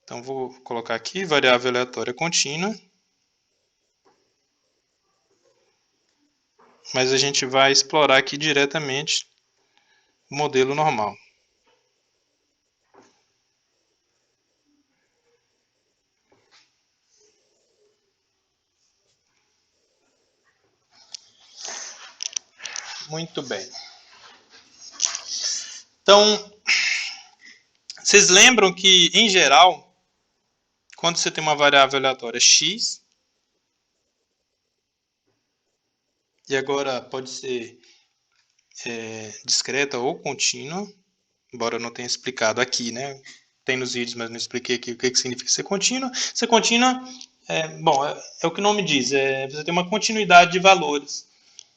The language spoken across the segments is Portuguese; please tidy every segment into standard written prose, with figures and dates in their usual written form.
Então, vou colocar aqui variável aleatória contínua. Mas a gente vai explorar aqui diretamente o modelo normal. Muito bem. Então, vocês lembram que, em geral, quando você tem uma variável aleatória x, e agora pode ser discreta ou contínua, embora eu não tenha explicado aqui, né? Tem nos vídeos, mas não expliquei aqui o que significa ser contínua. Ser contínua, é o que o nome diz, você tem uma continuidade de valores.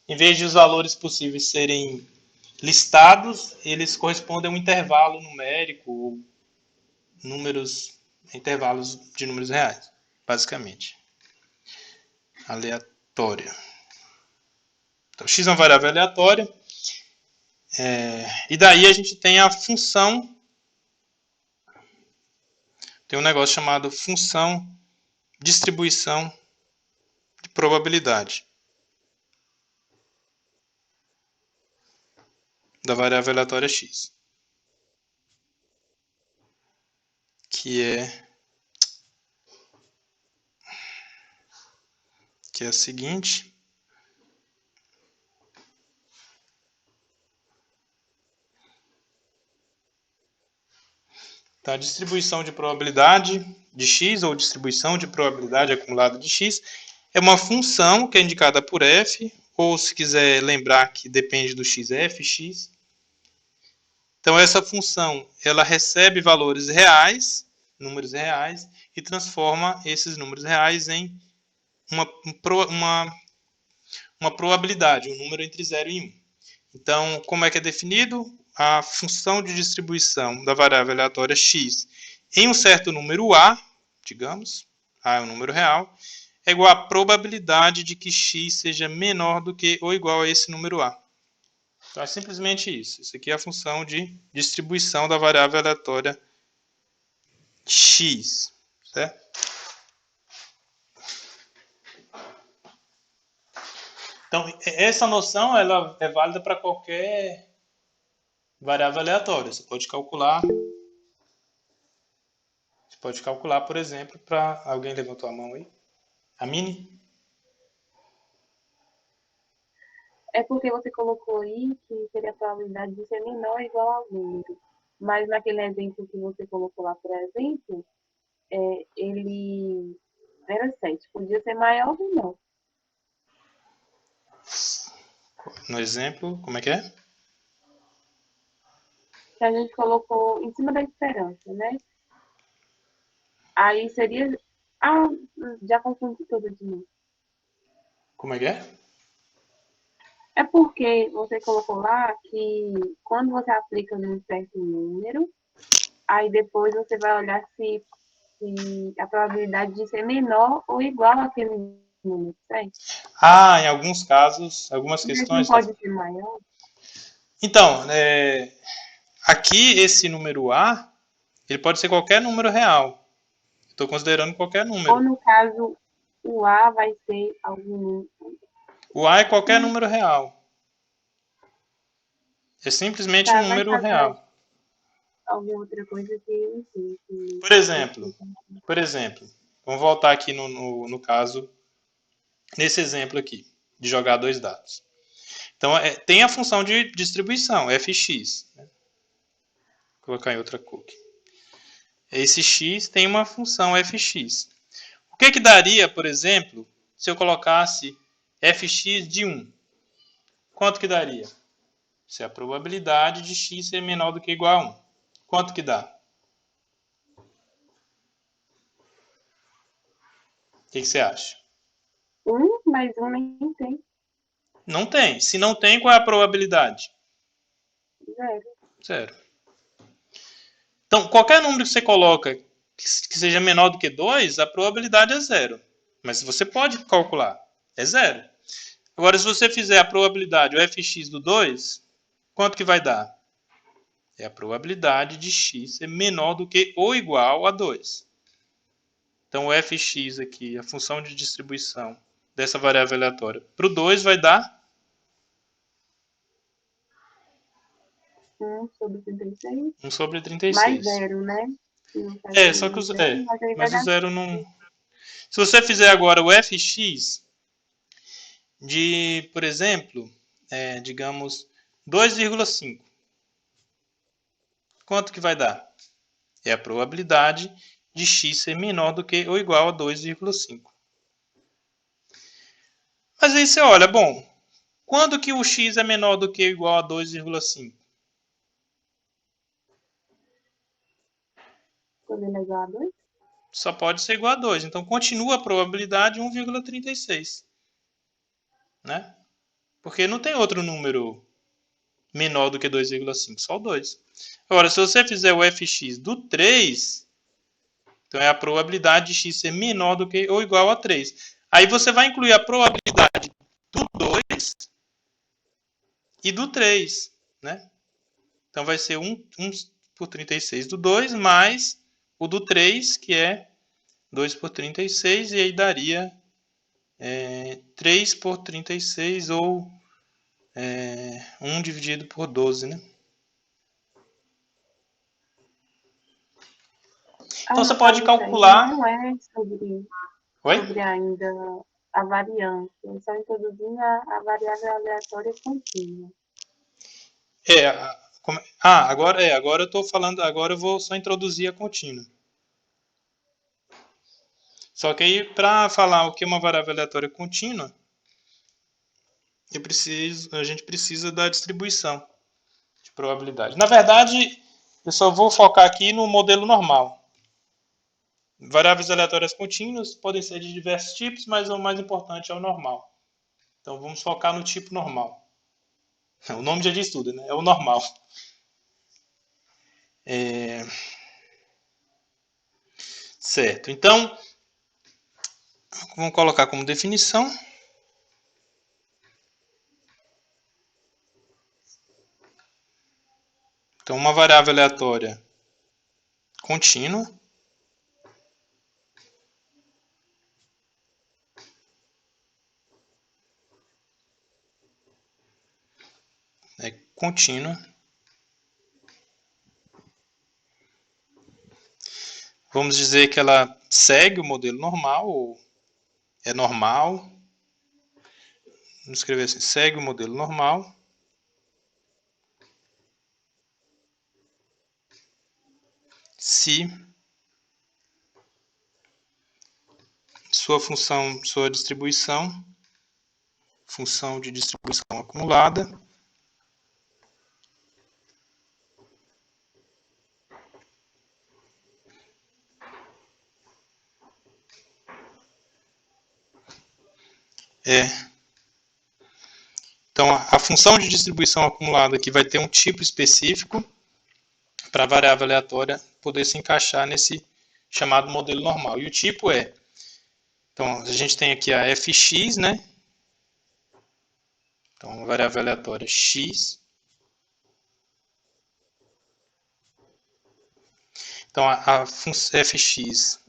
Em vez de os valores possíveis serem listados, eles correspondem a um intervalo numérico ou intervalos de números reais, basicamente. Aleatória. Então, x é uma variável aleatória. E daí a gente tem a função. Tem um negócio chamado função distribuição de probabilidade da variável aleatória x. Que é a seguinte. Então, a distribuição de probabilidade de x, ou distribuição de probabilidade acumulada de x, é uma função que é indicada por f, ou se quiser lembrar que depende do x, é fx. Então, essa função ela recebe valores reais, números reais, e transforma esses números reais em uma probabilidade, um número entre 0 e 1. Então, como é que é definido? A função de distribuição da variável aleatória x em um certo número a, digamos, a é um número real, é igual à probabilidade de que x seja menor do que ou igual a esse número a. Então, é simplesmente isso. Isso aqui é a função de distribuição da variável aleatória x, certo? Então, essa noção ela é válida para qualquer variável aleatória. Você pode calcular, por exemplo, para... Alguém levantou a mão aí? A Mini? É porque você colocou aí que seria a probabilidade de ser menor ou igual ao número. Mas naquele exemplo que você colocou lá, por exemplo, ele era 7. Podia ser maior ou menor. No exemplo, como é que é? Que a gente colocou em cima da esperança, né? Aí seria. Ah, já confundi tudo de novo. Como é que é? É porque você colocou lá que quando você aplica num certo número, aí depois você vai olhar se a probabilidade de ser menor ou igual àquele número, certo? Ah, em alguns casos, algumas Mas não questões... pode ser maior? Então, aqui esse número a, ele pode ser qualquer número real. Estou considerando qualquer Ou número. no caso, o A vai ser algum. O a é qualquer número real. É simplesmente um Tá, vai número fazer real. alguma outra coisa que eu não sei. Que Por exemplo, vamos voltar aqui no caso, nesse exemplo aqui, de jogar dois dados. Então, tem a função de distribuição, fx. Né? Vou colocar em outra cor aqui. Esse x tem uma função fx. O que daria, por exemplo, se eu colocasse fx de 1? Quanto que daria? Se a probabilidade de x ser menor do que ou igual a 1. Quanto que dá? O que você acha? 1 mais 1 nem tem. Não tem. Se não tem, qual é a probabilidade? 0. Zero. Então, qualquer número que você coloca que seja menor do que 2, a probabilidade é zero. Mas você pode calcular. É zero. Agora, se você fizer a probabilidade, o fx do 2, quanto que vai dar? É a probabilidade de x ser menor do que ou igual a 2. Então, o fx aqui, a função de distribuição dessa variável aleatória, para o 2 vai dar 1 sobre 36. 1 sobre Mais 36. 0, né? Só que Mas o zero não... Se você fizer agora o fx de, por exemplo, digamos, 2,5. Quanto que vai dar? É a probabilidade de x ser menor do que ou igual a 2,5. Mas aí você olha, bom, quando que o x é menor do que ou igual a 2,5? quando ele é igual a 2? Só pode ser igual a 2. Então, continua a probabilidade 1,36. Né? Porque não tem outro número menor do que 2,5, só o 2. Agora, se você fizer o fx do 3, então é a probabilidade de x ser menor do que ou igual a 3. Aí você vai incluir a probabilidade do 2 e do 3. Né? Então vai ser 1 por 36 do 2 mais o do 3, que é 2 por 36, e aí daria 3 por 36 ou 1 dividido por 12, né? Então você No caso, pode isso aí calcular... não é Oi? sobre ainda a variância. É só introduzir a variável aleatória contínua. Agora eu estou falando, agora eu vou só introduzir a contínua. Só que aí, para falar o que é uma variável aleatória contínua, a gente precisa da distribuição de probabilidade. Na verdade, eu só vou focar aqui no modelo normal. Variáveis aleatórias contínuas podem ser de diversos tipos, mas o mais importante é o normal. Então vamos focar no tipo normal. O nome já diz tudo, né? É o normal. Certo. Então, vamos colocar como definição. Então, uma variável aleatória contínua é contínua. Vamos dizer que ela segue o modelo normal, ou é normal. Vamos escrever assim, segue o modelo normal. Se sua distribuição, função de distribuição acumulada, então a função de distribuição acumulada aqui vai ter um tipo específico para a variável aleatória poder se encaixar nesse chamado modelo normal. E o tipo então a gente tem aqui a fx, né? Então a variável aleatória x. Então a função fx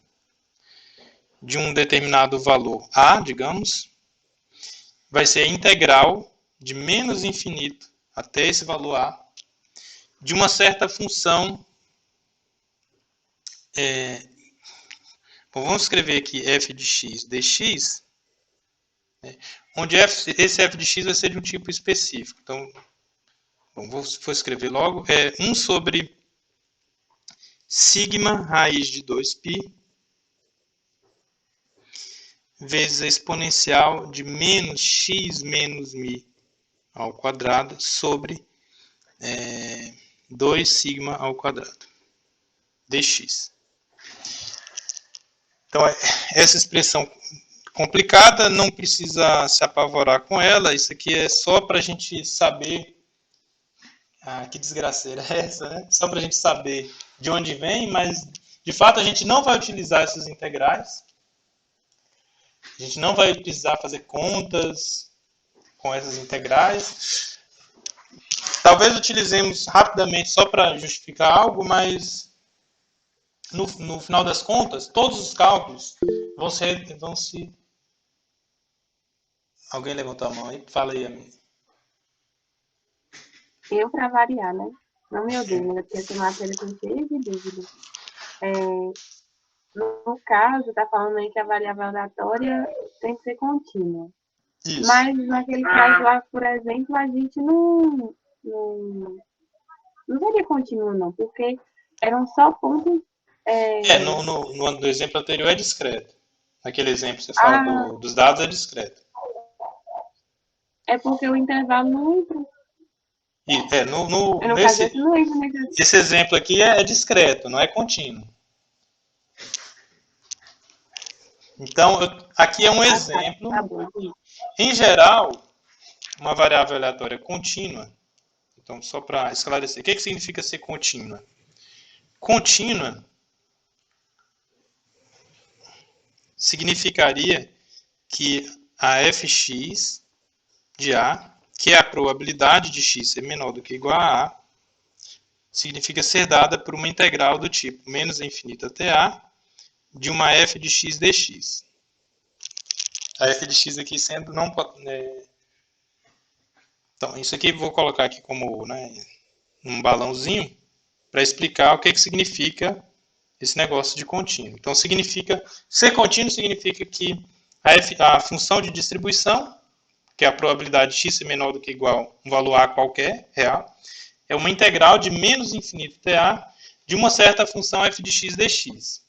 de um determinado valor a, digamos, vai ser a integral de menos infinito até esse valor a de uma certa função. Bom, vamos escrever aqui f de x dx, onde esse f de x vai ser de um tipo específico. Então, vou escrever logo. 1 sobre sigma raiz de 2π vezes a exponencial de menos x menos μ ao quadrado sobre 2 sigma ao quadrado dx. Então, essa expressão complicada, não precisa se apavorar com ela. Isso aqui é só para a gente saber... que desgraceira é essa, né? Só para a gente saber de onde vem, mas de fato a gente não vai utilizar essas integrais. A gente não vai precisar fazer contas com essas integrais. Talvez utilizemos rapidamente só para justificar algo, mas no final das contas, todos os cálculos vão se... Alguém levantou a mão aí? Fala aí, amigo. Eu, para variar, né? Não me odeio, né? Porque essa matéria tem cheia de dúvidas. No caso, está falando aí que a variável aleatória tem que ser contínua. Isso. Mas naquele caso lá, por exemplo, a gente não seria contínuo, não, porque eram só pontos. No exemplo anterior é discreto. Naquele exemplo que você fala dos dados é discreto. É porque o intervalo não entra. No caso, esse não entra nesse... Esse exemplo aqui é discreto, não é contínuo. Então, aqui é um exemplo. Tá bom. Em geral, uma variável aleatória contínua. Então, só para esclarecer, o que significa ser contínua? Contínua significaria que a fx de A, que é a probabilidade de x ser menor do que igual a A, significa ser dada por uma integral do tipo menos infinito até A de uma f de x dx. A f de x aqui sendo não... Então, isso aqui eu vou colocar aqui como um balãozinho para explicar o que significa esse negócio de contínuo. Então, ser contínuo significa que a função de distribuição, que é a probabilidade de x ser menor do que igual a um valor a qualquer, real, é uma integral de menos infinito até a de uma certa função f de x dx.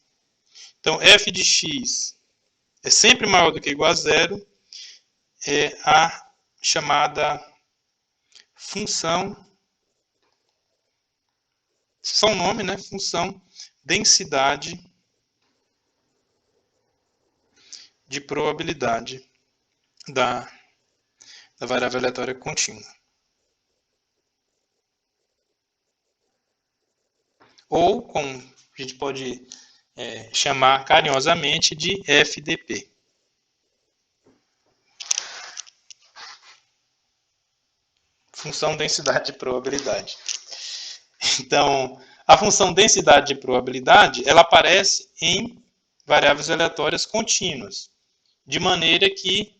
Então, f de x é sempre maior do que igual a zero, é a chamada função, só o nome, né? Função densidade de probabilidade da variável aleatória contínua. Ou, como a gente pode chamar carinhosamente de FDP. Função densidade de probabilidade. Então, a função densidade de probabilidade, ela aparece em variáveis aleatórias contínuas, de maneira que,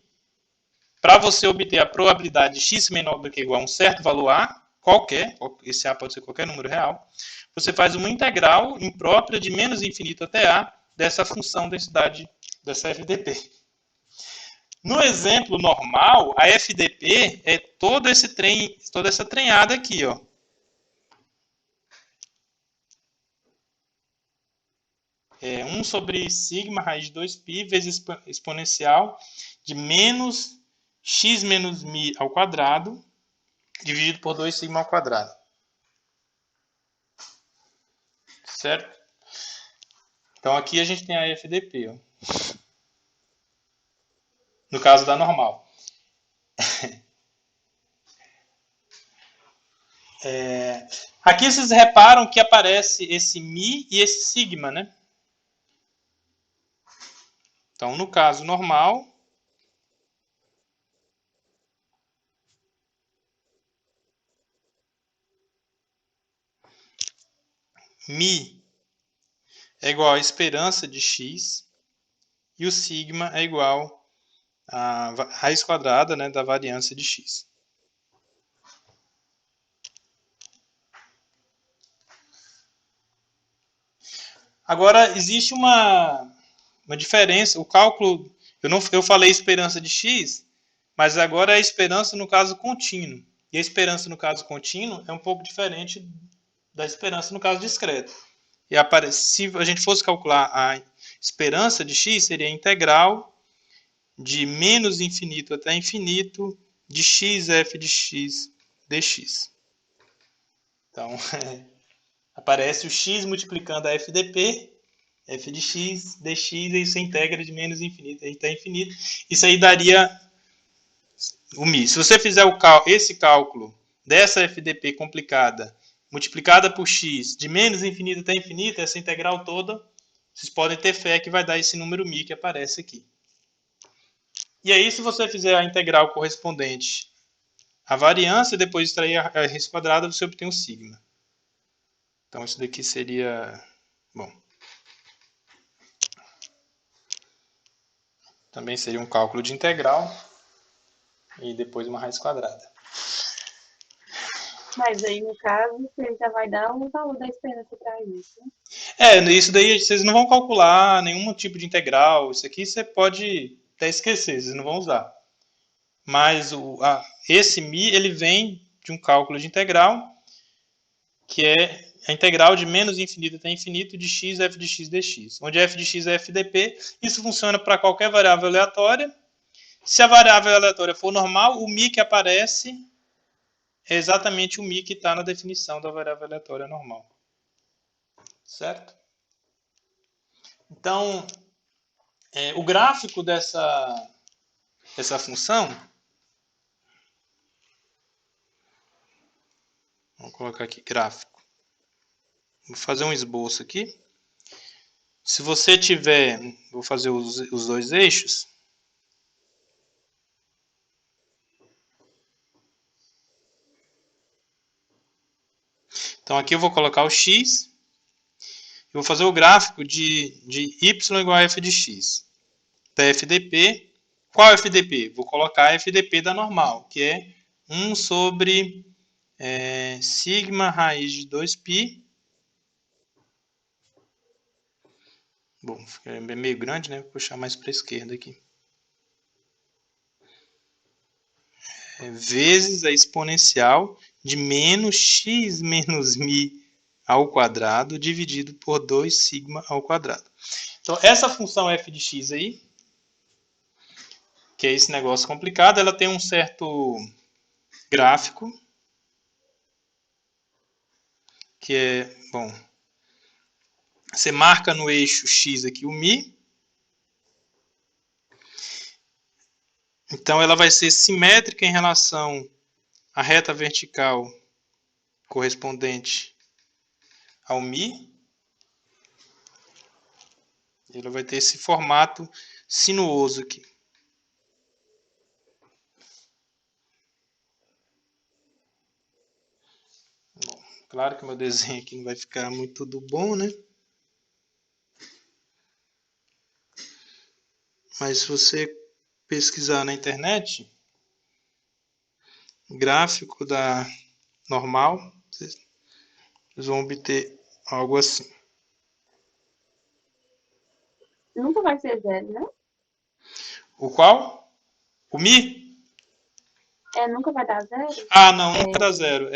para você obter a probabilidade de x menor do que igual a um certo valor a, qualquer, esse a pode ser qualquer número real, você faz uma integral imprópria de menos infinito até a dessa função densidade, dessa FDP. No exemplo normal, a FDP é toda essa trenhada aqui, ó. É 1 sobre sigma raiz de 2π vezes exponencial de menos x menos mi ao quadrado dividido por 2 sigma ao quadrado. Certo? Então aqui a gente tem a FDP, ó. No caso da normal. Aqui vocês reparam que aparece esse mi e esse sigma, né? Então, no caso normal, mi é igual a esperança de x e o sigma é igual a raiz quadrada, né, da variância de x. Agora, existe uma diferença. O cálculo, eu falei esperança de x, mas agora é a esperança no caso contínuo. E a esperança no caso contínuo é um pouco diferente da esperança no caso discreto. E se a gente fosse calcular a esperança de x, seria a integral de menos infinito até infinito de xf de x dx. Então, aparece o x multiplicando a FDP, f de x dx, e isso integra de menos infinito até infinito. Isso aí daria o mi. Se você fizer esse cálculo dessa FDP complicada, multiplicada por x, de menos infinito até infinito, essa integral toda, vocês podem ter fé que vai dar esse número mi que aparece aqui. E aí, se você fizer a integral correspondente à variância, depois extrair a raiz quadrada, você obtém o sigma. Então, isso daqui seria... Bom, Também seria um cálculo de integral. E depois uma raiz quadrada. Mas aí, no caso, você já vai dar o valor da esperança para isso. Isso daí vocês não vão calcular nenhum tipo de integral. Isso aqui você pode até esquecer, vocês não vão usar. Mas esse μ, ele vem de um cálculo de integral, que é a integral de menos infinito até infinito de x f de x dx. Onde f de x é f dp. Isso funciona para qualquer variável aleatória. Se a variável aleatória for normal, o μ que aparece é exatamente o μ que está na definição da variável aleatória normal. Certo? Então, o gráfico dessa função, vamos colocar aqui, gráfico. Vou fazer um esboço aqui. Se você tiver, vou fazer os dois eixos. Então, aqui eu vou colocar o x. Eu vou fazer o gráfico de y igual a f de x. Da FDP. Qual FDP? Vou colocar a FDP da normal, que é 1 sobre sigma raiz de 2π. Bom, é meio grande, né? Vou puxar mais para a esquerda aqui. Vezes a exponencial de menos x menos μ ao quadrado dividido por 2 sigma ao quadrado. Então, essa função f de x aí, que é esse negócio complicado, ela tem um certo gráfico, que é, bom, você marca no eixo x aqui o μ. Então, ela vai ser simétrica em relação à reta vertical correspondente ao μ. Ela vai ter esse formato sinuoso aqui. Bom, claro que o meu desenho aqui não vai ficar muito do bom, né? Mas se você pesquisar na internet, gráfico da normal, vocês vão obter algo assim. Nunca vai ser zero, né? O qual? O μ? Nunca vai dar zero? Ah, não, nunca dá zero.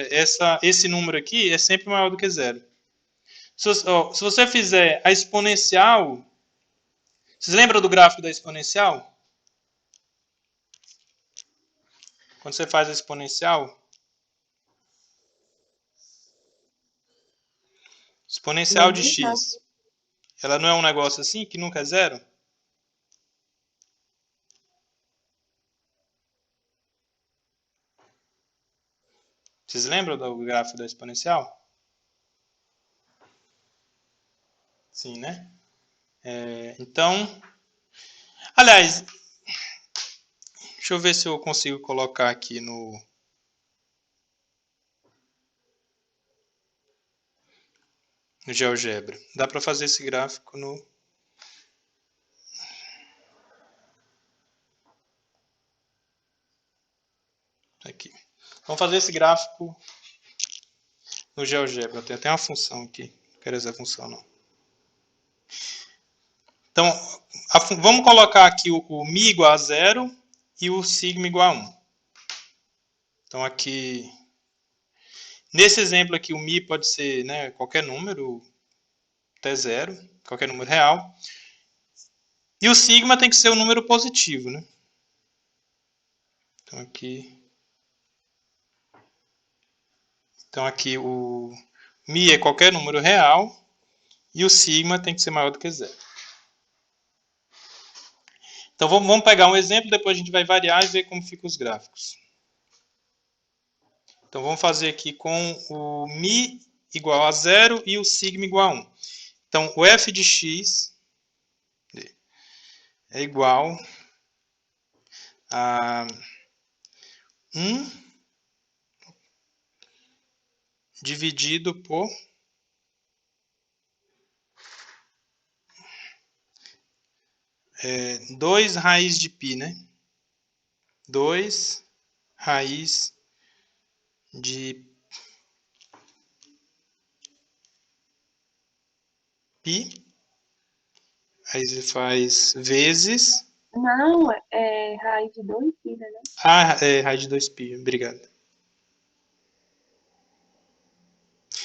Esse número aqui é sempre maior do que zero. Se você fizer a exponencial... Vocês lembram do gráfico da exponencial? Quando você faz a exponencial... Exponencial de x. Ela não é um negócio assim, que nunca é zero? Vocês lembram do gráfico da exponencial? Sim, né? Então, aliás, deixa eu ver se eu consigo colocar aqui no GeoGebra. Dá para fazer esse gráfico no... Aqui. Vamos fazer esse gráfico no GeoGebra. Tem até uma função aqui. Não quero essa função, não. Então, vamos colocar aqui o μ igual a 0 e o sigma igual a 1. Então, aqui... Nesse exemplo aqui, o μ pode ser, né, qualquer número, até 0, qualquer número real. E o sigma tem que ser um número positivo, né? Então aqui o μ é qualquer número real e o sigma tem que ser maior do que 0. Então vamos pegar um exemplo, depois a gente vai variar e ver como ficam os gráficos. Então vamos fazer aqui com o μ igual a 0 e o sigma igual a 1. Então o f de x é igual a 1 dividido por 2 raiz de π, né? 2 raiz de π. Aí você faz vezes... Não, é raiz de 2π, né? raiz de 2π, obrigado.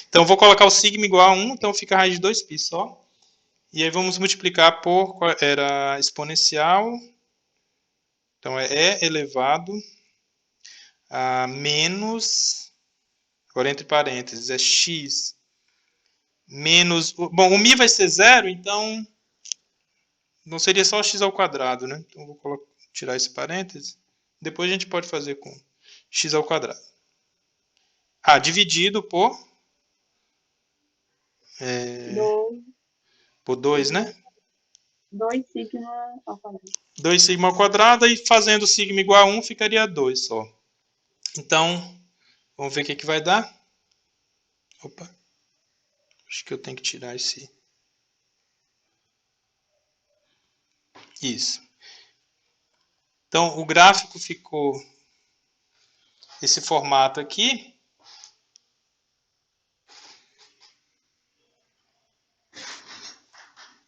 Então, eu vou colocar o sigma igual a 1, então fica a raiz de 2π só. E aí vamos multiplicar por, era exponencial, então é E elevado a menos, agora entre parênteses, é x menos, bom, o mi vai ser 0, então não seria só x ao quadrado, né? Então eu vou tirar esse parênteses, depois a gente pode fazer com x ao quadrado. Dividido por... por 2, né? 2 sigma ao quadrado. 2 sigma ao quadrado, e fazendo sigma igual a 1, ficaria 2 só. Então, vamos ver o que vai dar. Opa. Acho que eu tenho que tirar esse... Isso. Então, o gráfico ficou esse formato aqui.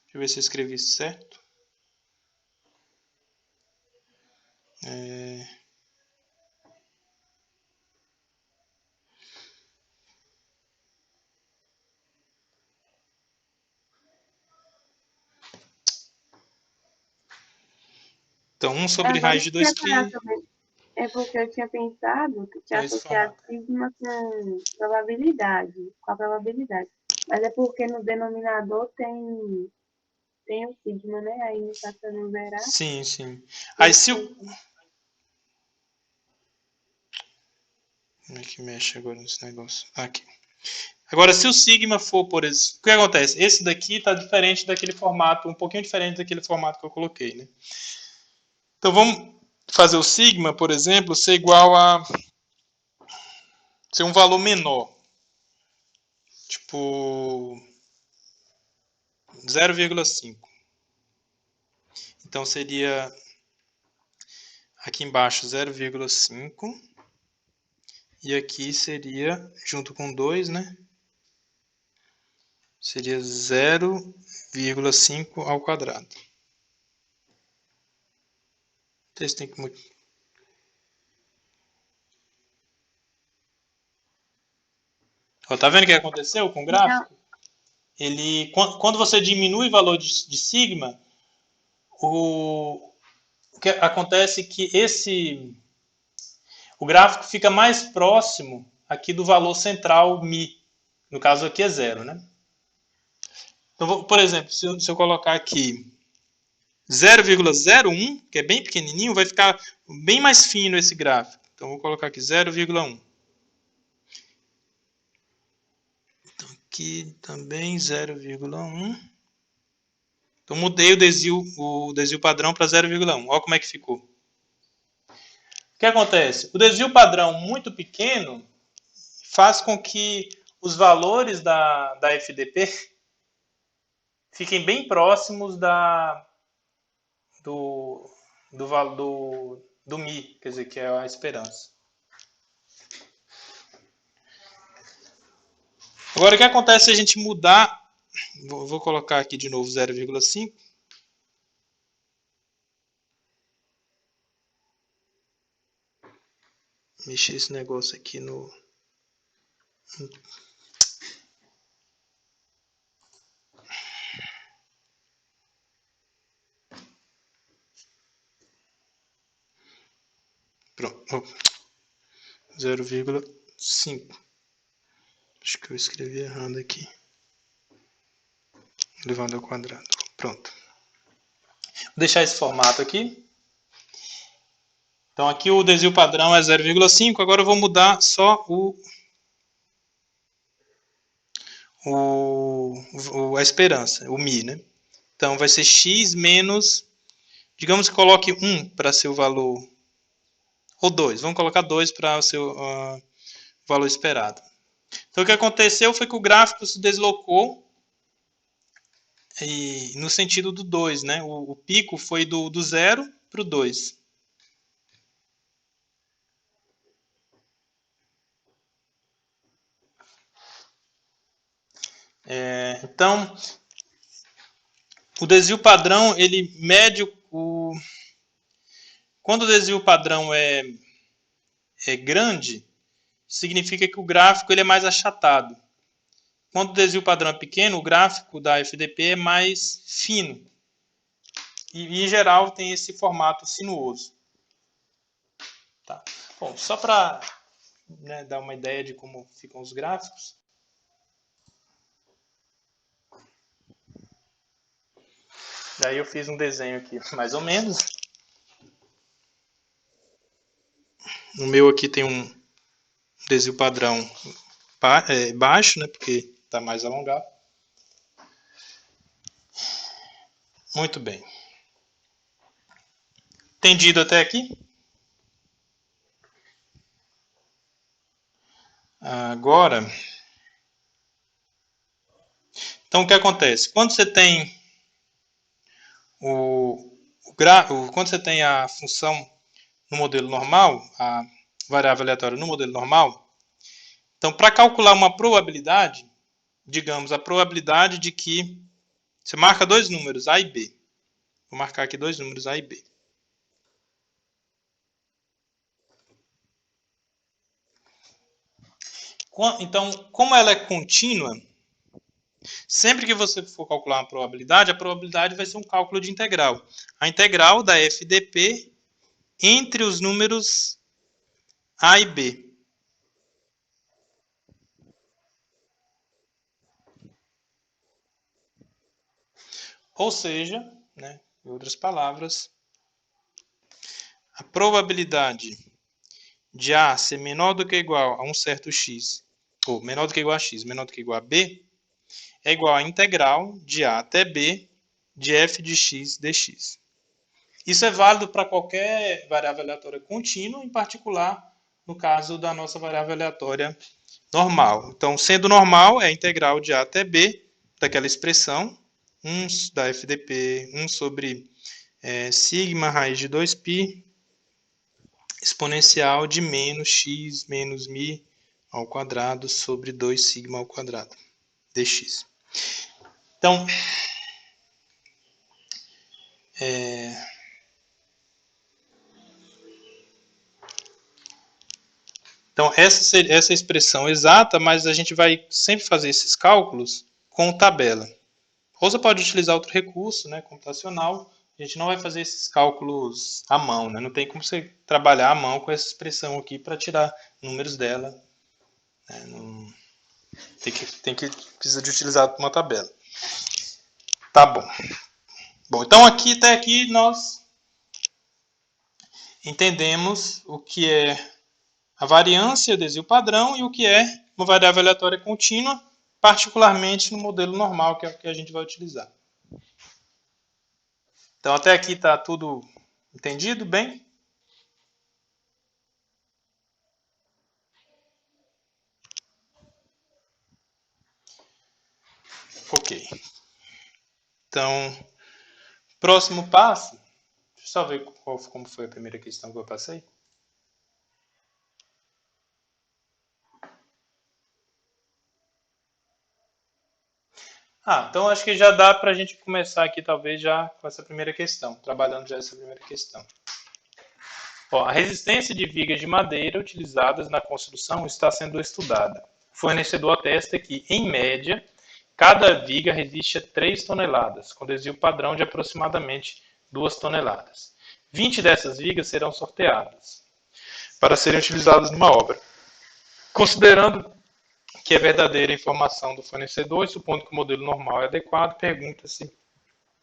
Deixa eu ver se eu escrevi isso certo. Então, 1 sobre raiz de 2π. É porque eu tinha pensado que tinha associado sigma com a probabilidade. Mas é porque no denominador tem o sigma, né? Aí não está fazendo zerar. Sim, sim. Aí se o... Como é que mexe agora nesse negócio? Aqui. Agora, se o sigma for por esse... O que acontece? Esse daqui está diferente daquele formato, um pouquinho diferente daquele formato que eu coloquei, né? Então, vamos fazer o sigma, por exemplo, ser igual a... ser um valor menor. Tipo... 0,5. Então, seria... aqui embaixo, 0,5. E aqui seria, junto com 2, né? Seria 0,5 ao quadrado. Então, tem que... Tá vendo o que aconteceu com o gráfico? Ele, quando você diminui o valor de sigma, o que acontece é que o gráfico fica mais próximo aqui do valor central mi. No caso aqui é 0, né? Então, por exemplo, se eu colocar aqui 0,01, que é bem pequenininho, vai ficar bem mais fino esse gráfico. Então, vou colocar aqui 0,1. Então, aqui também 0,1. Então, mudei o desvio padrão para 0,1. Olha como é que ficou. O que acontece? O desvio padrão muito pequeno faz com que os valores da FDP fiquem bem próximos do Mi, quer dizer, que é a esperança. Agora, o que acontece se a gente mudar... Vou colocar aqui de novo 0,5. Mexer esse negócio aqui no... Pronto. 0,5. Acho que eu escrevi errado aqui. Levando ao quadrado. Pronto. Vou deixar esse formato aqui. Então, aqui o desvio padrão é 0,5. Agora eu vou mudar só a esperança, o Mi, né? Então, vai ser x menos... Digamos que coloque 1 para ser o valor... Ou 2. Vamos colocar 2 para ser o valor esperado. Então, o que aconteceu foi que o gráfico se deslocou e no sentido do 2, né? O pico foi do 0 para o 2. Então, o desvio padrão, ele mede o... Quando o desvio padrão é grande, significa que o gráfico ele é mais achatado. Quando o desvio padrão é pequeno, o gráfico da FDP é mais fino. E em geral, tem esse formato sinuoso. Tá. Bom, só para dar uma ideia de como ficam os gráficos. Daí eu fiz um desenho aqui, mais ou menos. No meu aqui tem um desvio padrão baixo, né, porque está mais alongado. Muito bem. Entendido até aqui? Agora, então o que acontece? Quando você tem quando você tem a função no modelo normal, a variável aleatória no modelo normal, então para calcular uma probabilidade, digamos a probabilidade de que você marca dois números, A e B. Vou marcar aqui dois números, A e B. Então, como ela é contínua, sempre que você for calcular uma probabilidade, a probabilidade vai ser um cálculo de integral. A integral da FDP entre os números A e B. Ou seja, né, em outras palavras, a probabilidade de A ser menor do que ou igual a um certo x, ou menor do que ou igual a x, menor do que ou igual a b, é igual à integral de A até b de f de x dx. Isso é válido para qualquer variável aleatória contínua, em particular no caso da nossa variável aleatória normal. Então, sendo normal, é a integral de A até b daquela expressão, 1 da FDP, 1 sobre sigma raiz de 2π, exponencial de menos x menos mi ao quadrado sobre 2 sigma ao quadrado dx. Então, essa é a expressão exata, mas a gente vai sempre fazer esses cálculos com tabela. Ou você pode utilizar outro recurso, né, computacional. A gente não vai fazer esses cálculos à mão, né? Não tem como você trabalhar à mão com essa expressão aqui para tirar números dela. Né? Precisa de utilizar uma tabela. Tá bom. Bom, então até aqui nós entendemos o que é a variância, o desvio padrão, e o que é uma variável aleatória contínua, particularmente no modelo normal, que é o que a gente vai utilizar. Então até aqui está tudo entendido bem? Ok. Então, próximo passo. Deixa eu só ver como foi a primeira questão que eu passei. Então acho que já dá para a gente começar aqui, talvez, já com essa primeira questão, trabalhando já essa primeira questão. A resistência de vigas de madeira utilizadas na construção está sendo estudada. O fornecedor atesta que, em média, cada viga resiste a 3 toneladas, com desvio padrão de aproximadamente 2 toneladas. 20 dessas vigas serão sorteadas para serem utilizadas numa obra. Considerando que é verdadeira a informação do fornecedor e supondo que o modelo normal é adequado, pergunta-se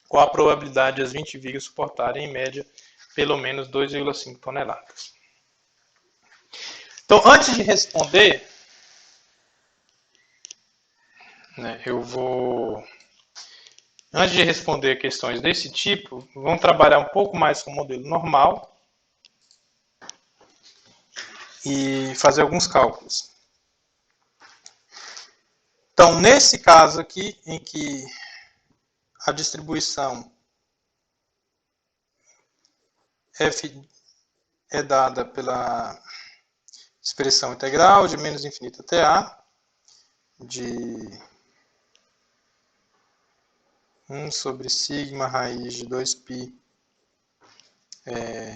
qual a probabilidade de as 20 vigas suportarem, em média, pelo menos 2,5 toneladas. Então, antes de responder, antes de responder questões desse tipo, vamos trabalhar um pouco mais com o modelo normal e fazer alguns cálculos. Então, nesse caso aqui, em que a distribuição f é dada pela expressão integral de menos infinito até a, de 1 sobre sigma raiz de 2π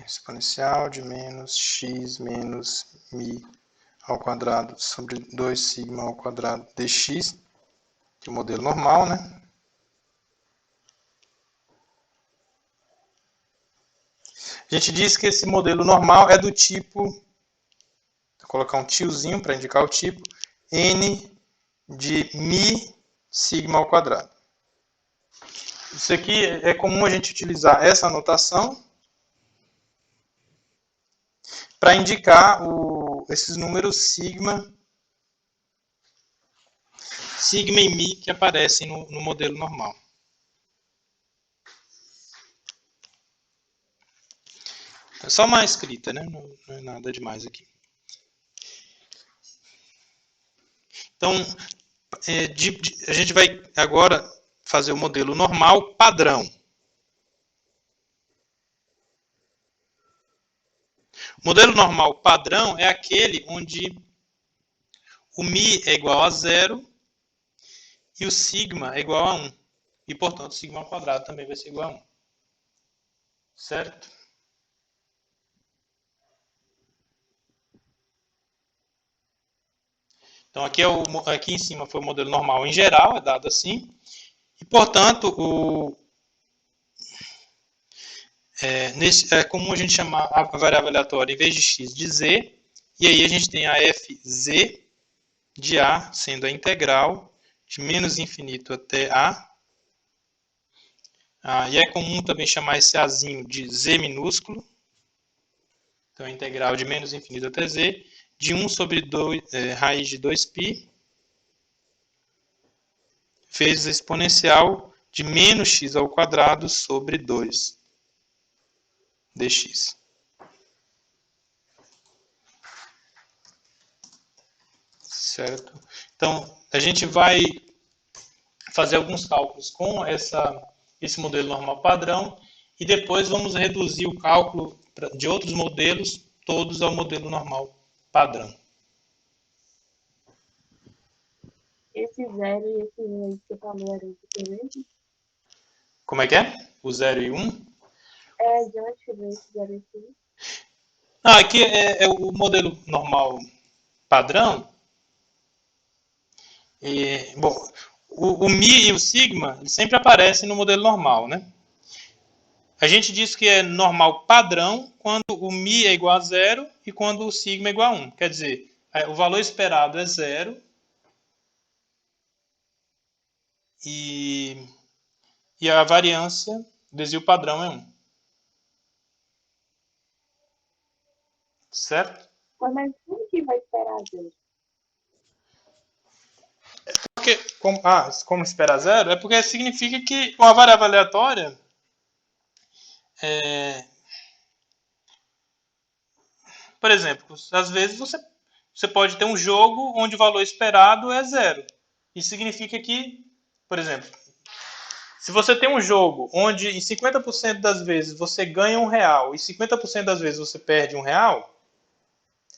exponencial de menos x menos mi ao quadrado sobre 2 sigma ao quadrado dx, que é o modelo normal, né? A gente diz que esse modelo normal é do tipo, vou colocar um tiozinho para indicar o tipo, n de mi sigma ao quadrado. Isso aqui é comum a gente utilizar essa notação para indicar esses números sigma e mi que aparecem no modelo normal. É só uma escrita, né? Não é nada demais aqui. Então, a gente vai agora fazer o modelo normal padrão. O modelo normal padrão é aquele onde o mi é igual a 0 e o sigma é igual a 1. E, portanto, o sigma ao quadrado também vai ser igual a 1. Certo? Então, aqui em cima foi o modelo normal em geral, é dado assim. E, portanto, é comum a gente chamar a variável aleatória, em vez de x, de z. E aí a gente tem a fz de a, sendo a integral de menos infinito até a. E é comum também chamar esse azinho de z minúsculo. Então, a integral de menos infinito até z, de 1 sobre raiz de 2π, vezes a exponencial de menos x ao quadrado sobre 2 dx. Certo? Então, a gente vai fazer alguns cálculos com esse modelo normal padrão e depois vamos reduzir o cálculo de outros modelos, todos ao modelo normal padrão. Esse 0 e esse 1 aí que você falou era diferente? Como é que é? O 0 e 1? De onde que veio esse 0 e esse 1? Aqui é o modelo normal padrão. Bom, o mi e o sigma sempre aparecem no modelo normal, né? A gente diz que é normal padrão quando o mi é igual a 0 e quando o sigma é igual a 1. Quer dizer, o valor esperado é 0 e a variância, o desvio padrão é 1. Certo? Mas como que vai esperar 0? Como esperar 0? É porque significa que uma variável aleatória por exemplo, às vezes você pode ter um jogo onde o valor esperado é 0. Isso significa que, por exemplo, se você tem um jogo onde em 50% das vezes você ganha R$1 e 50% das vezes você perde R$1,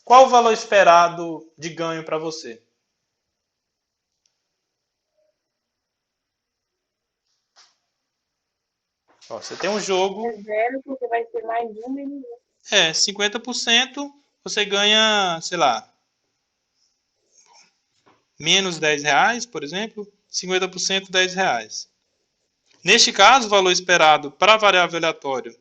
qual o valor esperado de ganho para você? Você tem um jogo... É 0 porque vai ser mais 1 menos 1. 50% você ganha, sei lá, menos R$10, por exemplo, 50% R$10. Neste caso, o valor esperado para a variável aleatória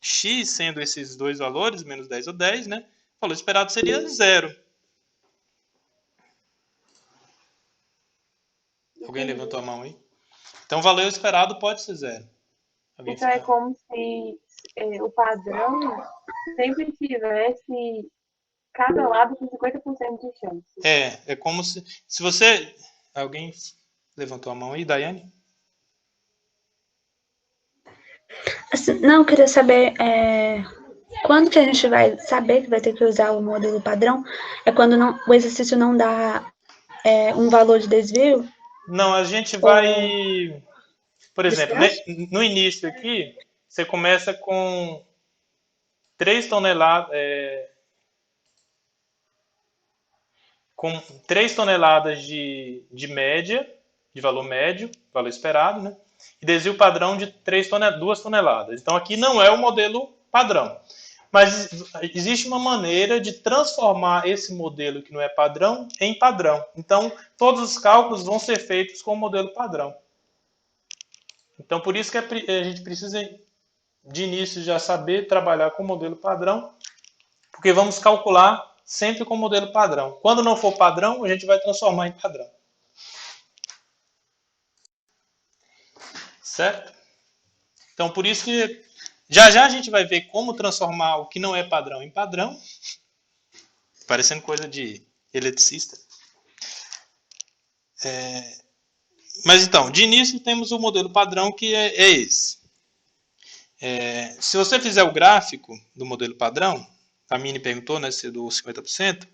x, sendo esses dois valores, menos 10 ou 10, né? O valor esperado seria 0. Alguém levantou a mão aí? Então, o valor esperado pode ser 0. Então, é como se o padrão sempre tivesse cada lado com 50% de chance. É como se você... Alguém levantou a mão aí, Daiane? Não, eu queria saber quando que a gente vai saber que vai ter que usar o modelo padrão? É quando o exercício não dá um valor de desvio? Não, a gente vai... Por exemplo, no início aqui, você começa com 3 toneladas... com 3 toneladas de média, de valor médio, valor esperado, né? E desvio padrão de 2 toneladas. Então aqui não é o modelo padrão. Mas existe uma maneira de transformar esse modelo que não é padrão em padrão. Então todos os cálculos vão ser feitos com o modelo padrão. Então por isso que a gente precisa de início já saber trabalhar com o modelo padrão, porque vamos calcular sempre com o modelo padrão. Quando não for padrão, a gente vai transformar em padrão. Certo? Então, por isso que já a gente vai ver como transformar o que não é padrão em padrão. Parecendo coisa de eletricista. Mas então, de início temos o modelo padrão que é esse. Se você fizer o gráfico do modelo padrão, a Mini perguntou, né, se é do 50%.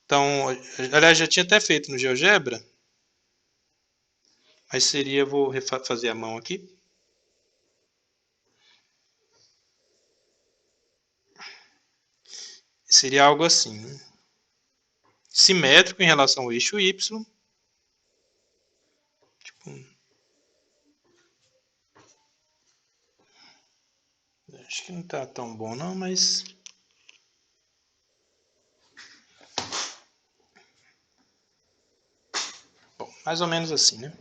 Então, aliás, já tinha até feito no GeoGebra. Mas seria, vou fazer a mão aqui. Seria algo assim, né? Simétrico em relação ao eixo Y. Acho que não está tão bom não, mas... Bom, mais ou menos assim, né?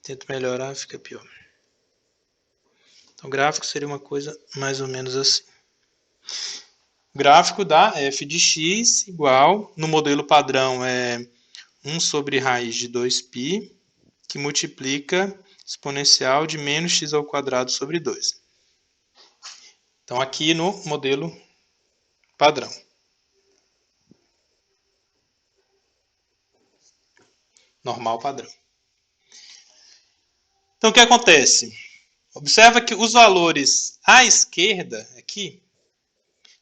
Tento melhorar, fica pior. Então, o gráfico seria uma coisa mais ou menos assim. O gráfico dá f de x igual, no modelo padrão é 1 sobre raiz de 2π, que multiplica exponencial de menos x ao quadrado sobre 2. Então, aqui no modelo padrão. Normal padrão. Então, o que acontece? Observa que os valores à esquerda, aqui,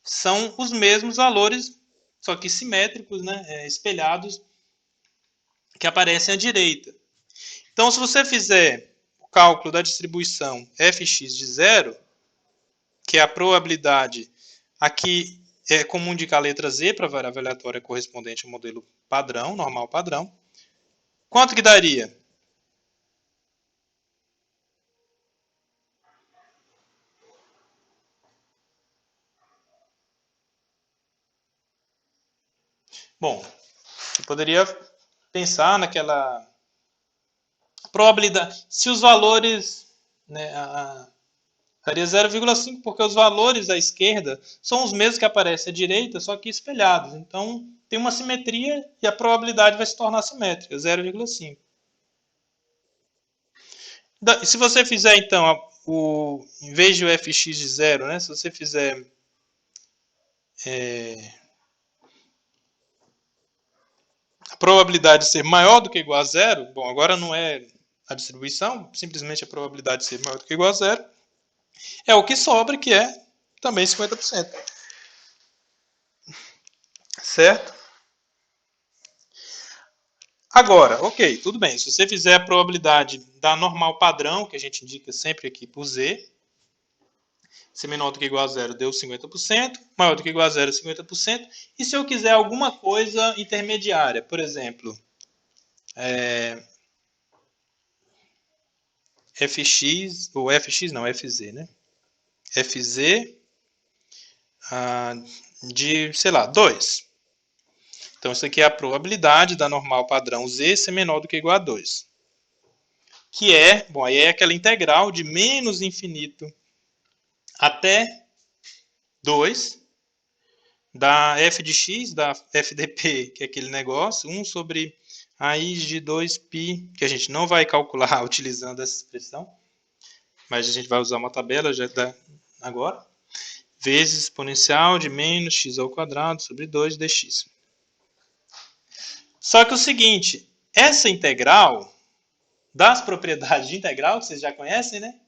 são os mesmos valores, só que simétricos, né, espelhados, que aparecem à direita. Então, se você fizer o cálculo da distribuição fx de 0, que é a probabilidade, aqui é comum indicar a letra z para a variável aleatória correspondente ao modelo padrão, normal padrão. Quanto que daria? Bom, eu poderia pensar naquela probabilidade. Se os valores, né, daria 0,5, porque os valores à esquerda são os mesmos que aparecem à direita, só que espelhados. Então, tem uma simetria e a probabilidade vai se tornar simétrica, 0,5. Se você fizer, então, em vez de o fx de 0, né, se você fizer... a probabilidade de ser maior do que igual a 0, bom, agora não é a distribuição, simplesmente a probabilidade de ser maior do que igual a 0, é o que sobra, que é também 50%. Certo? Agora, ok, tudo bem. Se você fizer a probabilidade da normal padrão, que a gente indica sempre aqui por z, se menor do que igual a 0 deu 50%, maior do que igual a 0 50%. E se eu quiser alguma coisa intermediária, por exemplo, fx, ou fx não, fz, né? fz de, sei lá, 2. Então, isso aqui é a probabilidade da normal padrão z ser menor do que igual a 2. Que é, bom, aí é aquela integral de menos infinito até 2, da f de x, da f de p, que é aquele negócio, 1 sobre raiz de 2π, que a gente não vai calcular utilizando essa expressão, mas a gente vai usar uma tabela já agora, vezes exponencial de menos x ao quadrado sobre 2 dx. Só que o seguinte, essa integral, das propriedades de integral, que vocês já conhecem, né?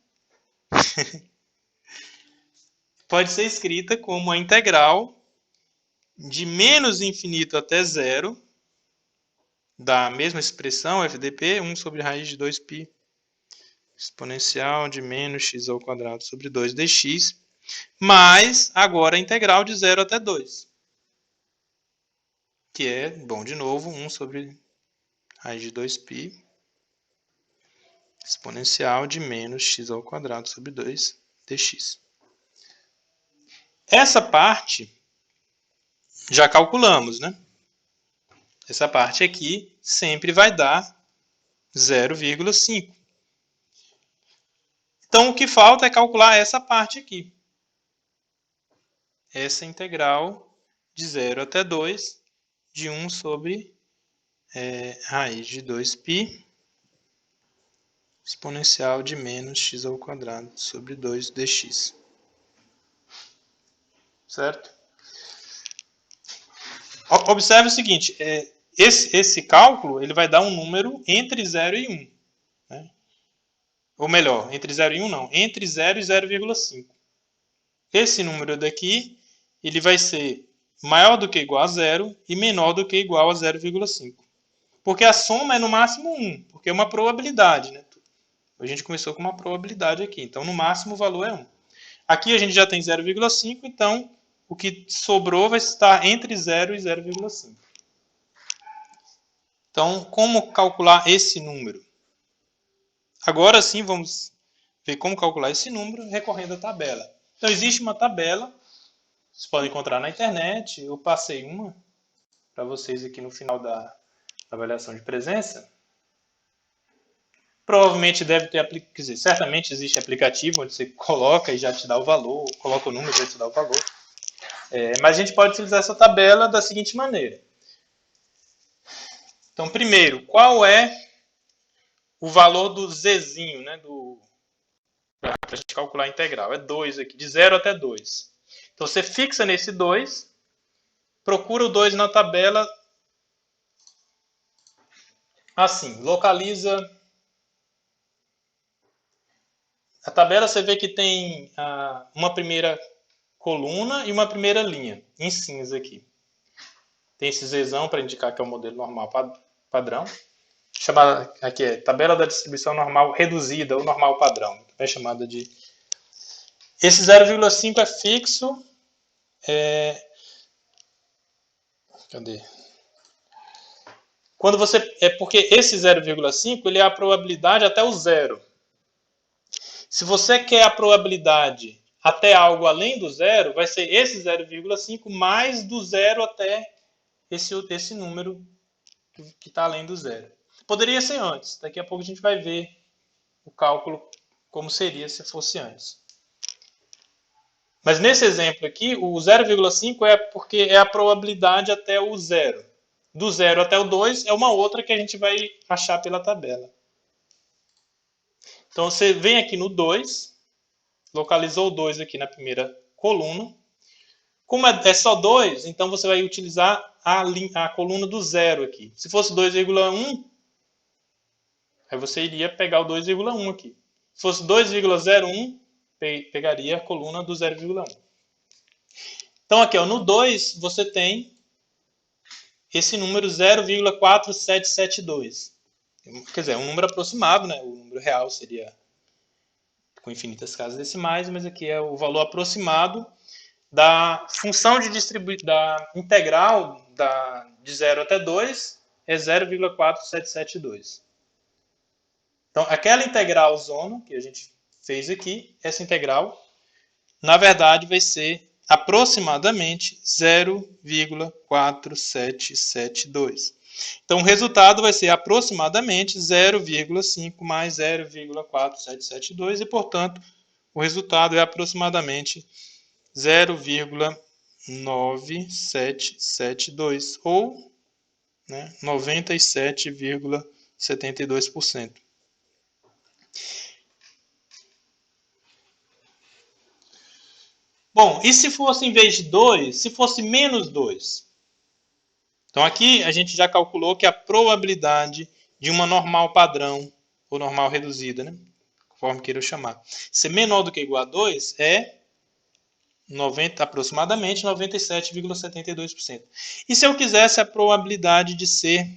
Pode ser escrita como a integral de menos infinito até 0 da mesma expressão, FDP, 1 sobre raiz de 2π exponencial de menos x ao quadrado sobre 2 dx, mais agora a integral de 0 até 2, que é, bom, de novo, 1 sobre raiz de 2π exponencial de menos x ao quadrado sobre 2 dx. Essa parte já calculamos, né? Essa parte aqui sempre vai dar 0,5. Então, o que falta é calcular essa parte aqui. Essa integral de 0 até 2 de 1 sobre raiz de 2π exponencial de menos x ao quadrado sobre 2 dx. Certo? Observe o seguinte, esse cálculo ele vai dar um número entre 0 e 1. Né? Ou melhor, entre 0 e 1 não, entre 0 e 0,5. Esse número daqui ele vai ser maior do que ou igual a 0 e menor do que ou igual a 0,5. Porque a soma é no máximo 1, porque é uma probabilidade. Né? A gente começou com uma probabilidade aqui, então no máximo o valor é 1. Aqui a gente já tem 0,5, então o que sobrou vai estar entre 0 e 0,5. Então, como calcular esse número? Agora sim, vamos ver como calcular esse número recorrendo à tabela. Então, existe uma tabela, vocês podem encontrar na internet, eu passei uma para vocês aqui no final da avaliação de presença. Provavelmente deve ter, quer dizer, certamente existe aplicativo onde você coloca e já te dá o valor, coloca o número e já te dá o valor. Mas a gente pode utilizar essa tabela da seguinte maneira. Então, primeiro, qual é o valor do zzinho, né, para a gente calcular a integral? É 2 aqui, de 0 até 2. Então, você fixa nesse 2, procura o 2 na tabela, assim, localiza. A tabela você vê que tem uma primeira coluna e uma primeira linha, em cinza aqui. Tem esse zão para indicar que é o modelo normal padrão. Chamada aqui é tabela da distribuição normal reduzida ou normal padrão. É chamada de... Esse 0,5 é fixo. Cadê? Quando você... porque esse 0,5 ele é a probabilidade até o zero. Se você quer a probabilidade até algo além do zero, vai ser esse 0,5 mais do zero até esse número que está além do zero. Poderia ser antes. Daqui a pouco a gente vai ver o cálculo como seria se fosse antes. Mas nesse exemplo aqui, o 0,5 é porque é a probabilidade até o zero. Do 0 até o 2 é uma outra que a gente vai achar pela tabela. Então você vem aqui no 2, localizou o 2 aqui na primeira coluna. Como é só 2, então você vai utilizar a coluna do zero aqui. Se fosse 2,1, aí você iria pegar o 2,1 aqui. Se fosse 2,01, pegaria a coluna do 0,1. Então aqui, ó, no 2, você tem esse número 0,4772. Quer dizer, é um número aproximado, né? O número real seria com infinitas casas decimais, mas aqui é o valor aproximado da função de da integral de 0 até 2 é 0,4772. Então, aquela integral zona que a gente fez aqui, essa integral, na verdade, vai ser aproximadamente 0,4772. Então, o resultado vai ser aproximadamente 0,5 mais 0,4772 e, portanto, o resultado é aproximadamente 0,9772 ou 97,72%. Bom, e se fosse em vez de 2, se fosse menos 2? Então aqui a gente já calculou que a probabilidade de uma normal padrão, ou normal reduzida, né? Conforme queira chamar, ser menor do que ou igual a 2 é aproximadamente 97,72%. E se eu quisesse a probabilidade de ser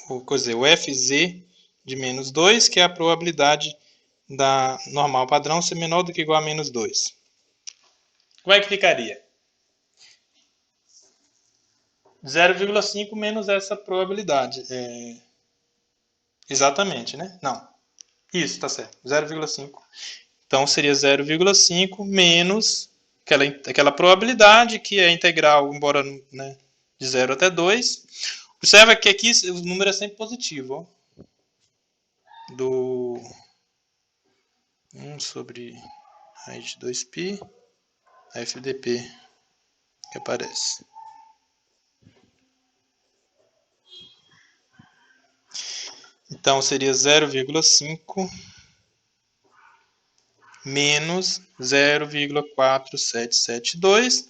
o FZ de menos 2, que é a probabilidade da normal padrão ser menor do que igual a menos 2. Como é que ficaria? 0,5 menos essa probabilidade. Exatamente, né? Não. Isso, tá certo. 0,5. Então, seria 0,5 menos aquela probabilidade, que é integral, embora, né, de 0 até 2. Observa que aqui o número é sempre positivo. Ó. Do 1 sobre raiz de 2π, FDP, que aparece. Então, seria 0,5 menos 0,4772,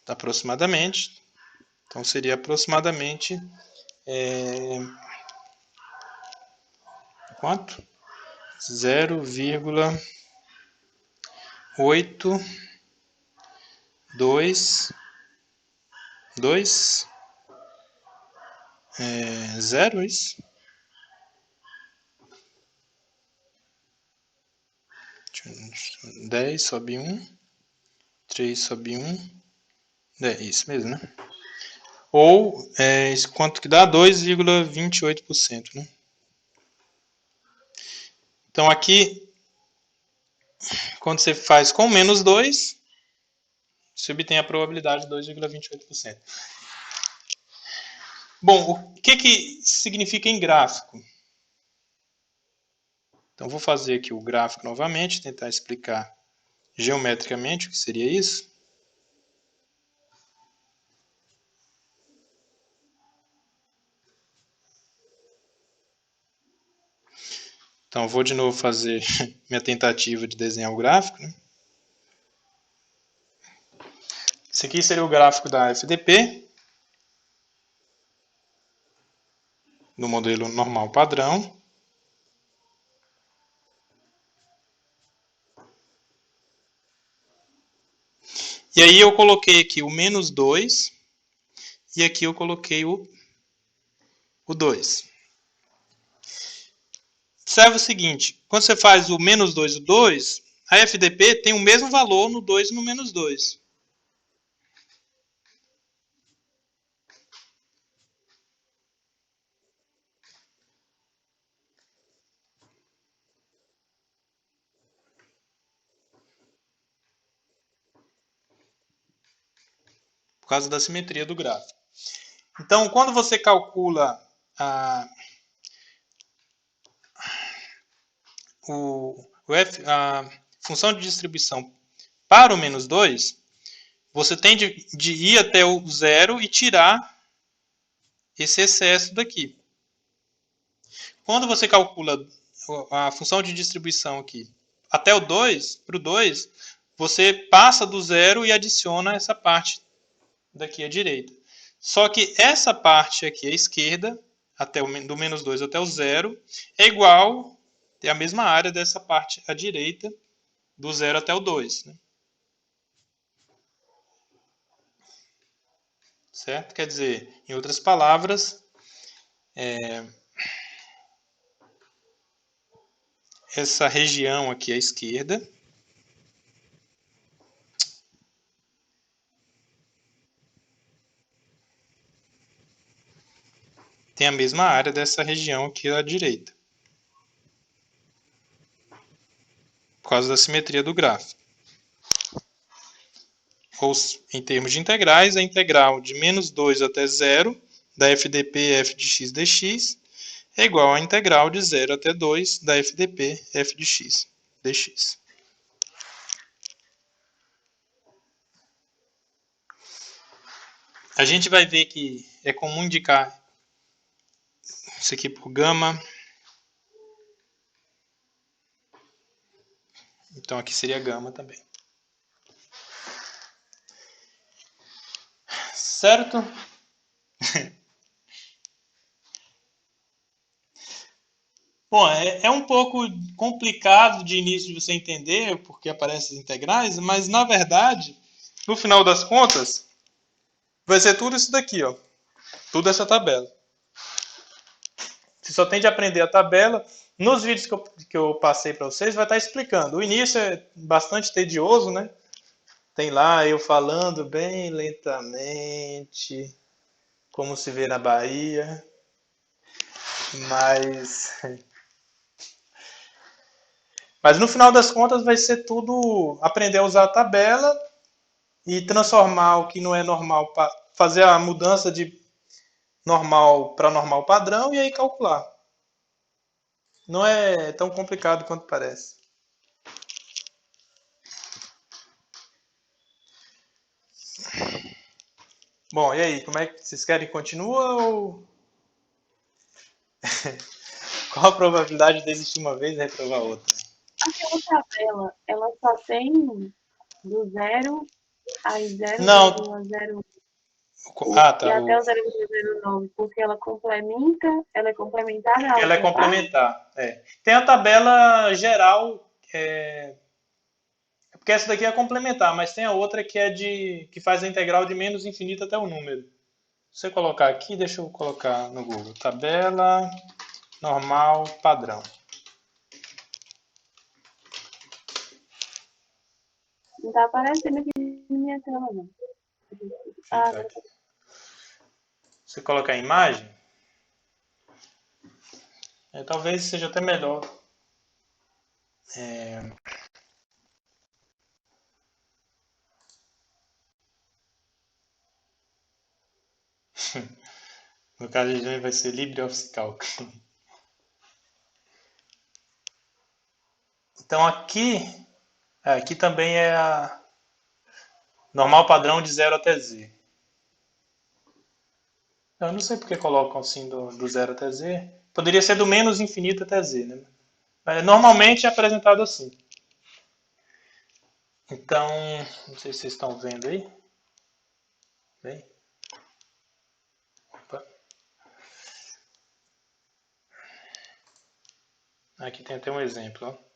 aproximadamente. Então, seria aproximadamente... quanto? 0,822 0, isso? 10 sobe 1, 3 sobe 1, isso mesmo, né? Ou, quanto que dá? 2,28%, né? Então, aqui, quando você faz com menos 2, você obtém a probabilidade de 2,28%. Bom, o que significa em gráfico? Então, vou fazer aqui o gráfico novamente, tentar explicar geometricamente o que seria isso. Então, vou de novo fazer minha tentativa de desenhar o gráfico, né? Esse aqui seria o gráfico da FDP, no modelo normal padrão. E aí eu coloquei aqui o menos 2, e aqui eu coloquei o 2. Observa o seguinte, quando você faz o menos 2 e o 2, a FDP tem o mesmo valor no 2 e no menos 2. Por causa da simetria do gráfico. Então, quando você calcula a função de distribuição para o menos 2, você tem de ir até o zero e tirar esse excesso daqui. Quando você calcula a função de distribuição aqui até o 2, para o 2, você passa do zero e adiciona essa parte daqui à direita. Só que essa parte aqui à esquerda, do menos 2 até o zero, é igual, é a mesma área dessa parte à direita, do 0 até o 2. Né? Certo? Quer dizer, em outras palavras, essa região aqui à esquerda tem a mesma área dessa região aqui à direita, por causa da simetria do gráfico. Ou, em termos de integrais, a integral de menos 2 até 0 da FDP f de x dx é igual à integral de 0 até 2 da FDP f de x dx. A gente vai ver que é comum indicar isso aqui por gama. Então, aqui seria gama também. Certo? Bom, é um pouco complicado de início de você entender porque aparecem as integrais, mas, na verdade, no final das contas, vai ser tudo isso daqui, ó. Tudo essa tabela. Você só tem de aprender a tabela. Nos vídeos que eu passei para vocês, vai estar explicando. O início é bastante tedioso, né? Tem lá eu falando bem lentamente, como se vê na Bahia. Mas no final das contas vai ser tudo aprender a usar a tabela e transformar o que não é normal, fazer a mudança de normal para normal padrão e aí calcular. Não é tão complicado quanto parece. Bom, e aí, como é que vocês querem continuar ou qual a probabilidade de existir uma vez e reprovar outra? Aquela tabela, ela só tem do 0 a Não. 0,0 Tá. e até o 0,09, porque ela é complementar à Ela é outra complementar. Tem a tabela geral, porque essa daqui é complementar, mas tem a outra que é que faz a integral de menos infinito até o número. Se você colocar aqui, deixa eu colocar no Google. Tabela normal padrão. Não tá aparecendo aqui na minha tela, não. Você colocar a imagem, talvez seja até melhor. No caso de vai ser LibreOffice Calc. Então aqui também é a normal padrão de 0 até Z. Eu não sei porque colocam assim do 0 até Z. Poderia ser do menos infinito até Z, né? Normalmente é apresentado assim. Então, não sei se vocês estão vendo aí. Bem. Opa. Aqui tem até um exemplo, ó.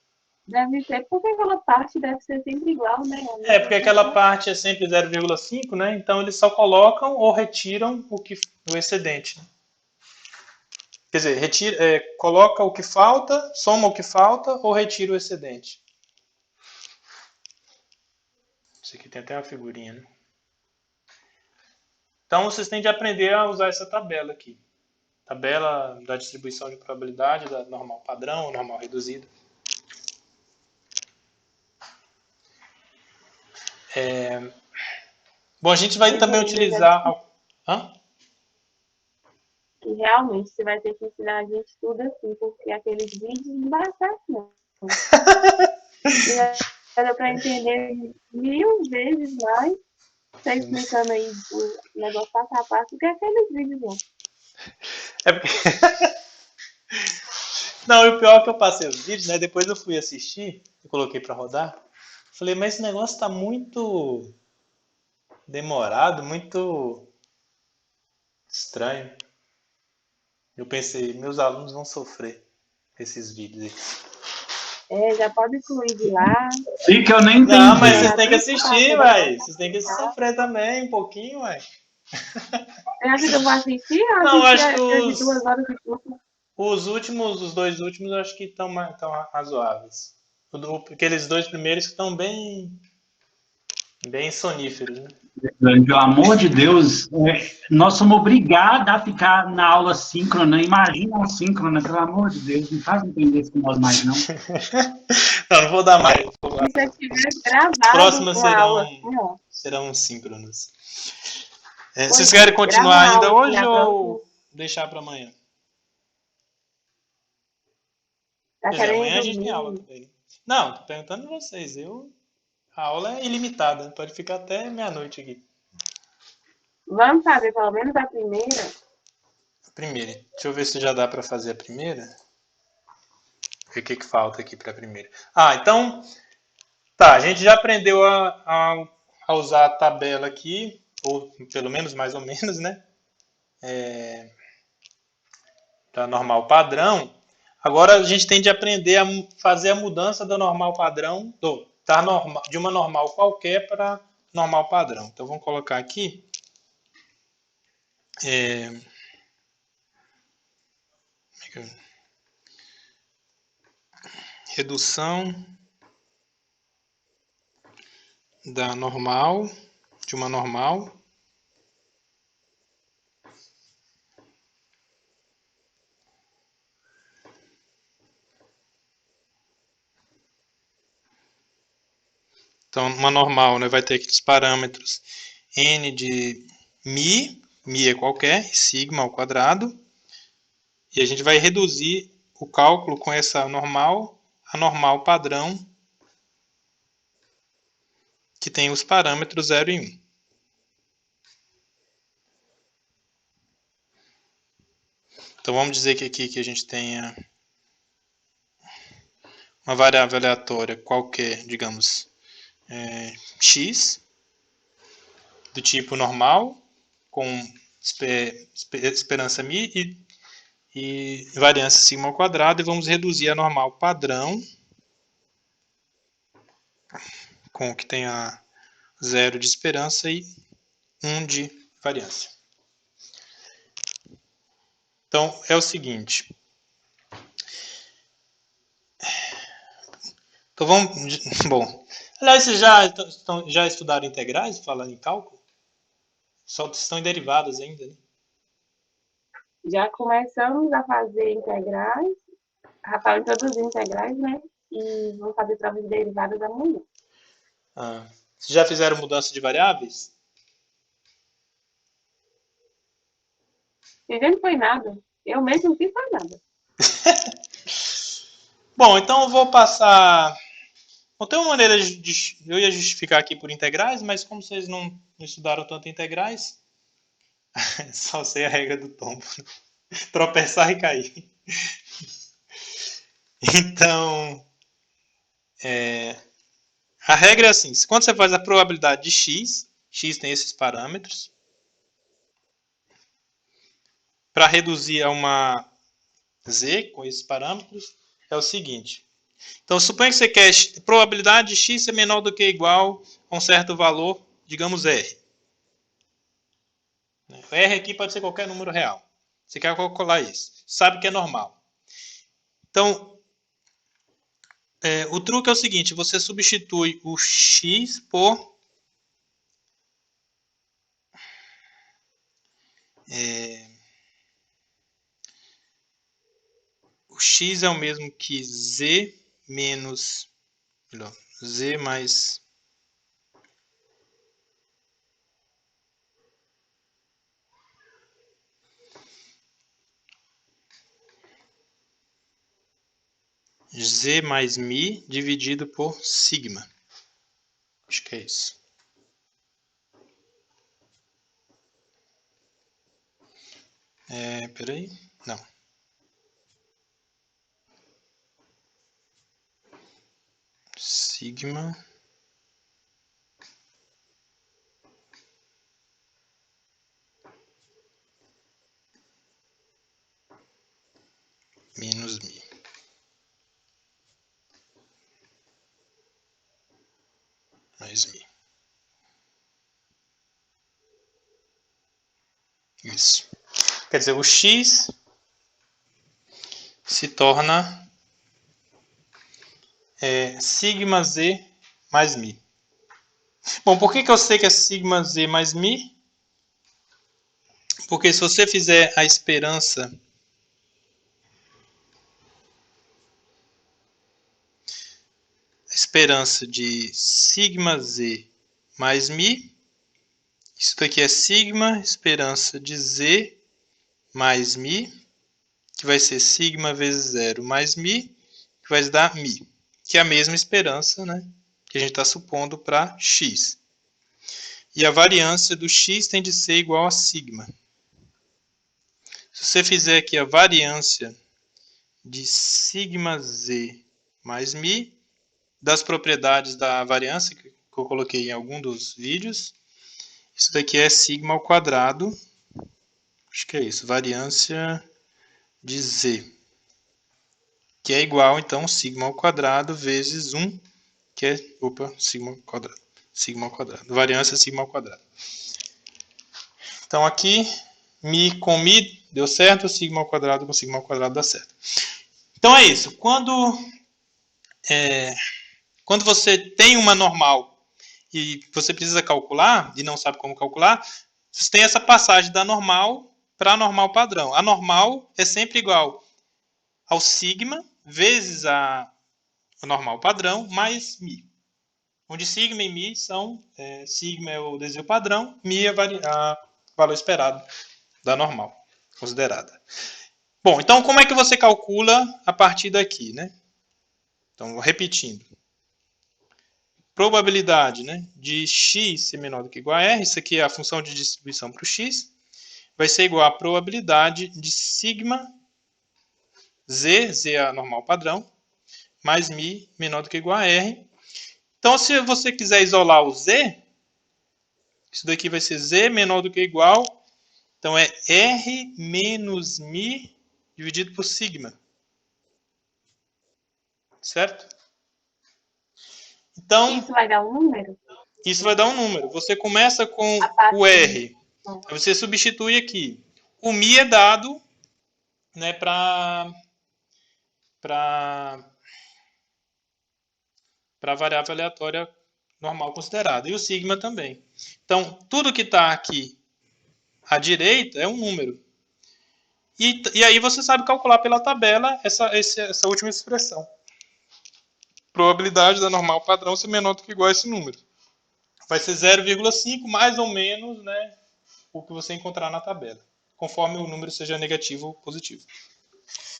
Deve ser, porque aquela parte deve ser sempre igual, né? Porque aquela parte é sempre 0,5, né? Então eles só colocam ou retiram o excedente. Né? Quer dizer, coloca o que falta, soma o que falta ou retira o excedente. Isso aqui tem até uma figurinha, né? Então vocês têm de aprender a usar essa tabela aqui. Tabela da distribuição de probabilidade, da normal padrão, normal reduzida. Bom, a gente vai também utilizar... Que realmente você vai ter que ensinar a gente tudo assim, porque aqueles vídeos não dá certo, não. Já dá para entender 1000 vezes mais, você explicando aí o negócio passo a passo, do que aqueles vídeos, não. Não, e o pior é que eu passei os vídeos, né? Depois eu fui assistir, eu coloquei para rodar. Falei, mas esse negócio tá muito demorado, muito estranho. Eu pensei, meus alunos vão sofrer esses vídeos aí. Já pode incluir de lá. Sim, que eu nem entendi. Não, mas vocês têm que assistir, vai. Vocês têm que sofrer também um pouquinho, vai. Você acha que eu vou assistir? Não, acho que de 2 horas de curso. os 2 últimos, eu acho que estão razoáveis. Aqueles 2 primeiros que estão bem soníferos, né? Pelo amor de Deus, nós somos obrigados a ficar na aula síncrona. Imagina a síncrona, pelo amor de Deus, não faz entender isso com nós mais, não. Não vou dar mais. Se você tiver gravado, as próximas aula, serão síncronas. Vocês querem continuar ainda hoje ou deixar para amanhã? Amanhã a gente tem aula também. Não, tô perguntando pra vocês. A aula é ilimitada, pode ficar até meia-noite aqui. Vamos fazer pelo menos a primeira? Primeira. Deixa eu ver se já dá para fazer a primeira. Ver o que falta aqui para a primeira. Então, tá, a gente já aprendeu a usar a tabela aqui, ou pelo menos mais ou menos, né? Da normal padrão. Agora a gente tem de aprender a fazer a mudança da normal padrão, de uma normal qualquer para normal padrão. Então, vamos colocar aqui redução da normal, de uma normal, então uma normal, né, vai ter aqueles parâmetros n de mi é qualquer, e sigma ao quadrado, e a gente vai reduzir o cálculo com essa normal, a normal padrão, que tem os parâmetros 0 e 1. Então, vamos dizer que aqui que a gente tenha uma variável aleatória qualquer, digamos, x, do tipo normal, com esperança mi e variância sigma ao quadrado, e vamos reduzir a normal padrão, com o que tem a 0 de esperança e 1 de variância. Então, é o seguinte. Então, bom, aliás, vocês já estudaram integrais, falando em cálculo? Só estão em derivadas ainda, né? Já começamos a fazer integrais, a introduzir integrais, né? E vamos fazer provas de derivadas amanhã. Vocês já fizeram mudança de variáveis? E não foi nada. Eu mesmo não fiz mais nada. Bom, então eu vou passar... Não tem uma maneira de... Eu ia justificar aqui por integrais, mas como vocês não estudaram tanto integrais, só sei a regra do tombo. Tropeçar e cair. Então, a regra é assim, quando você faz a probabilidade de x tem esses parâmetros, para reduzir a uma z com esses parâmetros, é o seguinte. Então, suponha que você quer a probabilidade de x ser menor do que ou igual a um certo valor, digamos r. O r aqui pode ser qualquer número real. Você quer calcular isso. Sabe que é normal. Então, o truque é o seguinte, você substitui o x por o x é o mesmo que z menos, z mais z mais mi dividido por sigma. Acho que é isso. Peraí. Não. Sigma menos mi. Mais mi. Isso. Quer dizer, o x se torna sigma z mais mi. Bom, por que eu sei que é sigma z mais mi? Porque se você fizer a esperança de sigma z mais mi, isso daqui é sigma esperança de z mais mi, que vai ser sigma vezes 0 mais mi, que vai dar mi, que é a mesma esperança, né, que a gente está supondo para x. E a variância do x tem de ser igual a sigma. Se você fizer aqui a variância de sigma z mais mi, das propriedades da variância que eu coloquei em algum dos vídeos, isso daqui é sigma ao quadrado, acho que é isso, variância de z, que é igual, então, sigma ao quadrado vezes 1, que é, sigma ao quadrado, sigma ao quadrado. Variância sigma ao quadrado. Então aqui, mi com mi deu certo, sigma ao quadrado com sigma ao quadrado dá certo. Então é isso. Quando você tem uma normal e você precisa calcular, e não sabe como calcular, você tem essa passagem da normal para a normal padrão. A normal é sempre igual ao sigma vezes a normal padrão mais mi. Onde sigma e mi são, sigma é o desvio padrão, mi é o valor esperado da normal considerada. Bom, então como é que você calcula a partir daqui, né? Então, repetindo. Probabilidade, né, de x ser menor do que igual a r, isso aqui é a função de distribuição para o x, vai ser igual a probabilidade de sigma z é a normal padrão, mais mi menor do que igual a r. Então, se você quiser isolar o z, isso daqui vai ser z menor do que igual, então é r menos mi dividido por sigma. Certo? Então, Isso vai dar um número? isso vai dar um número. Você começa com o r, aí você substitui aqui. O mi é dado, né, para variável aleatória normal considerada. E o sigma também. Então, tudo que está aqui à direita é um número. E aí você sabe calcular pela tabela essa última expressão. Probabilidade da normal padrão ser menor do que igual a esse número. Vai ser 0,5 mais ou menos, né, o que você encontrar na tabela, conforme o número seja negativo ou positivo.